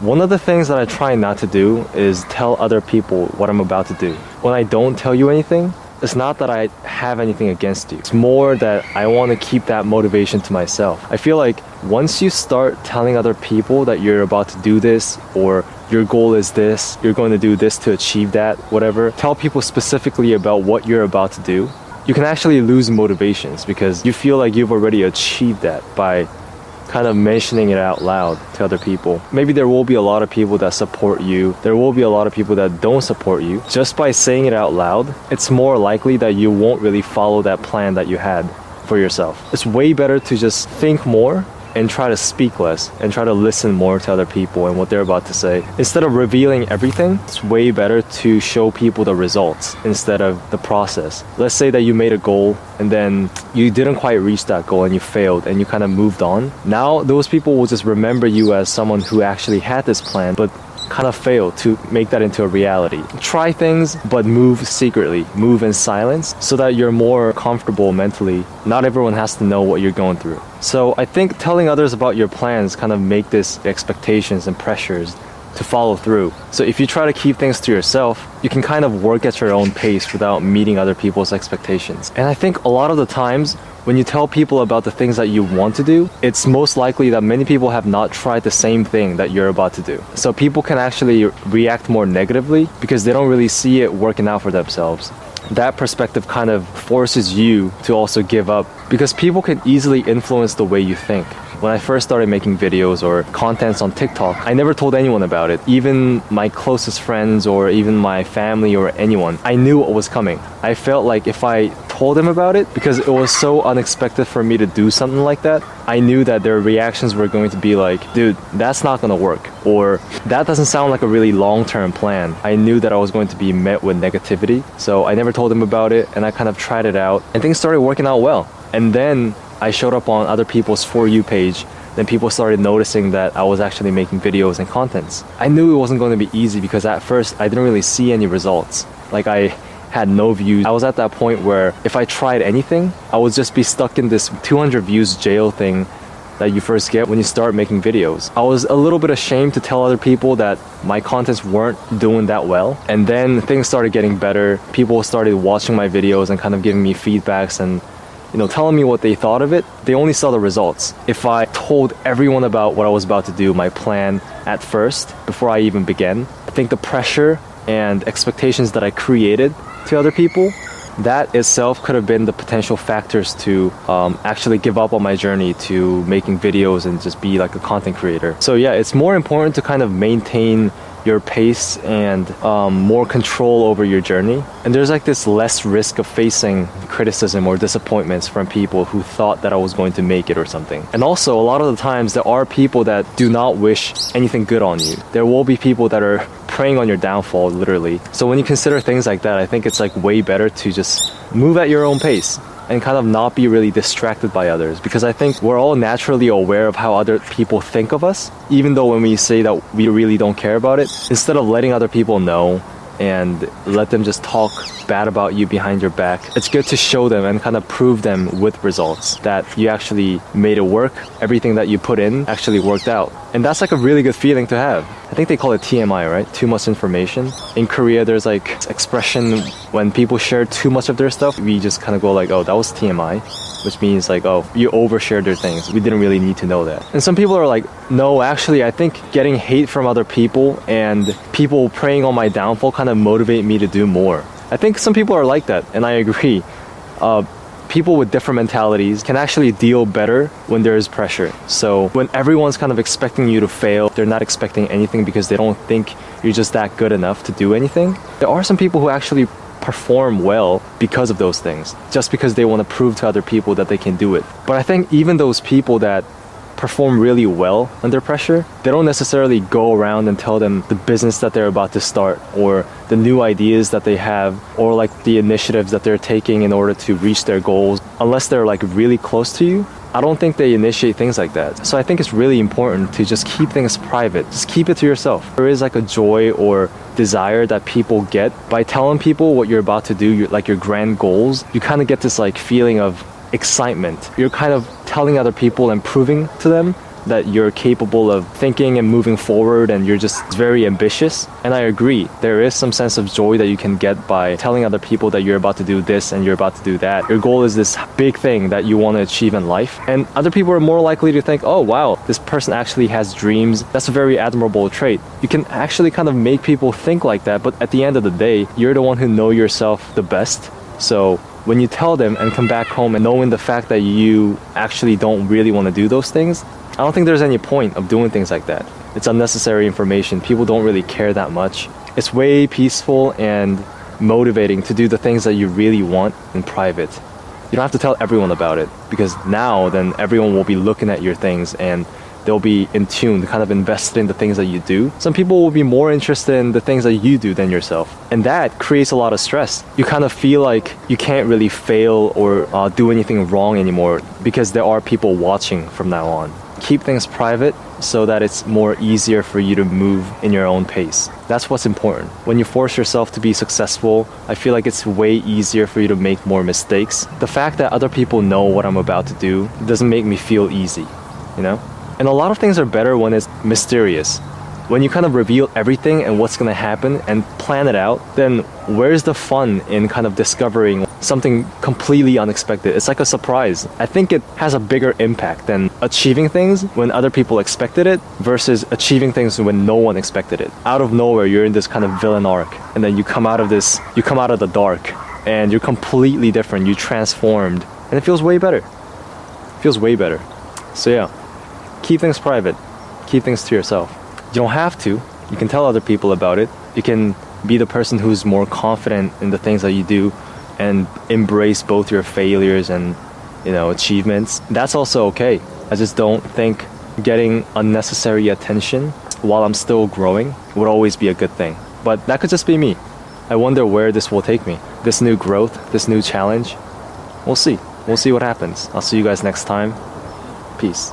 One of the things that I try not to do is tell other people what I'm about to do. When I don't tell you anything, it's not that I have anything against you. It's more that I want to keep that motivation to myself. I feel like once you start telling other people that you're about to do this, or your goal is this, you're going to do this to achieve that, whatever, tell people specifically about what you're about to do, you can actually lose motivations because you feel like you've already achieved that by kind of mentioning it out loud to other people. Maybe there will be a lot of people that support you. There will be a lot of people that don't support you. Just by saying it out loud, it's more likely that you won't really follow that plan that you had for yourself. It's way better to just think more and try to speak less and try to listen more to other people and what they're about to say. Instead of revealing everything, it's way better to show people the results instead of the process. Let's say that you made a goal and then you didn't quite reach that goal and you failed and you kind of moved on. Now those people will just remember you as someone who actually had this plan but kind of failed to make that into a reality. Try things, but move secretly, move in silence so that you're more comfortable mentally. Not everyone has to know what you're going through. So I think telling others about your plans kind of make this expectations and pressures to follow through. So if you try to keep things to yourself, you can kind of work at your own pace without meeting other people's expectations. And I think a lot of the times when you tell people about the things that you want to do, it's most likely that many people have not tried the same thing that you're about to do. So people can actually react more negatively because they don't really see it working out for themselves. That perspective kind of forces you to also give up because people can easily influence the way you think. When I first started making videos or contents on TikTok, I never told anyone about it. Even my closest friends or even my family or anyone, I knew what was coming. I felt like if I told them about it, because it was so unexpected for me to do something like that, I knew that their reactions were going to be like, dude, that's not going to work. Or that doesn't sound like a really long-term plan. I knew that I was going to be met with negativity. So I never told them about it and I kind of tried it out and things started working out well. And then I showed up on other people's For You page. Then people started noticing that I was actually making videos and contents. I knew it wasn't going to be easy because at first I didn't really see any results. Like I had no views. I was at that point where if I tried anything, I would just be stuck in this 200 views jail thing that you first get when you start making videos. I was a little bit ashamed to tell other people that my contents weren't doing that well. And then things started getting better. People started watching my videos and kind of giving me feedbacks and telling me what they thought of it. They only saw the results. If I told everyone about what I was about to do, my plan at first, before I even began, I think the pressure and expectations that I created to other people, that itself could have been the potential factors to actually give up on my journey to making videos and just be like a content creator. So yeah, it's more important to kind of maintain your pace and more control over your journey. And there's like this less risk of facing criticism or disappointments from people who thought that I was going to make it or something. And also, a lot of the times, there are people that do not wish anything good on you. There will be people that are preying on your downfall, literally. So when you consider things like that, I think it's like way better to just move at your own pace and kind of not be really distracted by others, because I think we're all naturally aware of how other people think of us, even though when we say that we really don't care about it. Instead of letting other people know and let them just talk bad about you behind your back, it's good to show them and kind of prove them with results that you actually made it work. Everything that you put in actually worked out. And that's like a really good feeling to have. I think they call it TMI, right? Too much information. In Korea, there's like expression when people share too much of their stuff, we just kind of go like, oh, that was TMI, which means like, oh, you overshared their things. We didn't really need to know that. And some people are like, no, actually, I think getting hate from other people and people preying on my downfall kind of motivate me to do more. I think some people are like that, and I agree. People with different mentalities can actually deal better when there is pressure. So when everyone's kind of expecting you to fail, they're not expecting anything because they don't think you're just that good enough to do anything. There are some people who actually perform well because of those things, just because they want to prove to other people that they can do it. But I think even those people that perform really well under pressure, they don't necessarily go around and tell them the business that they're about to start or the new ideas that they have or like the initiatives that they're taking in order to reach their goals. Unless they're like really close to you, I don't think they initiate things like that. So I think it's really important to just keep things private. Just keep it to yourself. There is like a joy or desire that people get by telling people what you're about to do, like your grand goals. You kind of get this like feeling of excitement. You're kind of telling other people and proving to them that you're capable of thinking and moving forward and you're just very ambitious. And I agree, there is some sense of joy that you can get by telling other people that you're about to do this and you're about to do that. Your goal is this big thing that you want to achieve in life. And other people are more likely to think, oh wow, this person actually has dreams. That's a very admirable trait. You can actually kind of make people think like that, but at the end of the day, you're the one who know yourself the best. So when you tell them and come back home and knowing the fact that you actually don't really want to do those things, I don't think there's any point of doing things like that. It's unnecessary information. People don't really care that much. It's way peaceful and motivating to do the things that you really want in private. You don't have to tell everyone about it, because now then everyone will be looking at your things and they'll be in tune, kind of invested in the things that you do. Some people will be more interested in the things that you do than yourself. And that creates a lot of stress. You kind of feel like you can't really fail or do anything wrong anymore because there are people watching from now on. Keep things private so that it's more easier for you to move in your own pace. That's what's important. When you force yourself to be successful, I feel like it's way easier for you to make more mistakes. The fact that other people know what I'm about to do doesn't make me feel easy, you know? And a lot of things are better when it's mysterious. When you kind of reveal everything and what's going to happen and plan it out, then where's the fun in kind of discovering something completely unexpected? It's like a surprise. I think it has a bigger impact than achieving things when other people expected it versus achieving things when no one expected it. Out of nowhere, you're in this kind of villain arc, and then you come out of the dark and you're completely different. You transformed and it feels way better. It feels way better. So yeah, keep things private. Keep things to yourself. You don't have to. You can tell other people about it. You can be the person who's more confident in the things that you do and embrace both your failures and, achievements. That's also okay. I just don't think getting unnecessary attention while I'm still growing would always be a good thing. But that could just be me. I wonder where this will take me. This new growth, this new challenge. We'll see. We'll see what happens. I'll see you guys next time. Peace.